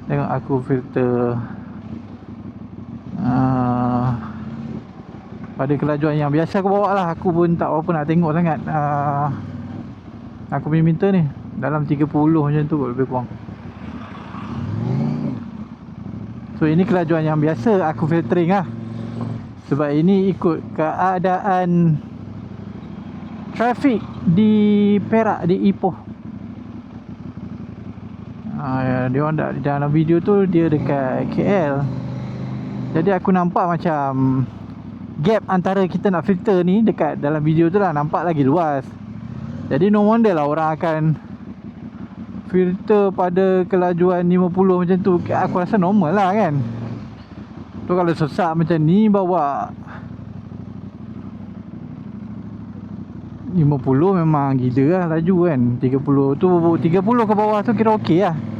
Tengok aku filter pada kelajuan yang biasa aku bawa lah. Aku pun tak apa nak tengok sangat. Aku punya meter ni dalam 30 macam tu lebih kurang. So ini kelajuan yang biasa aku filtering lah. Sebab ini ikut keadaan trafik di Perak, di Ipoh. Dia orang dalam video tu dia dekat KL. Jadi aku nampak macam gap antara kita nak filter ni dekat dalam video tu lah nampak lagi luas. Jadi no wonder lah orang akan filter pada kelajuan 50 macam tu. Aku rasa normal lah kan. Tu kalau sesak macam ni bawa 50 memang gila lah laju kan. 30 tu, 30 ke bawah tu kira okey lah.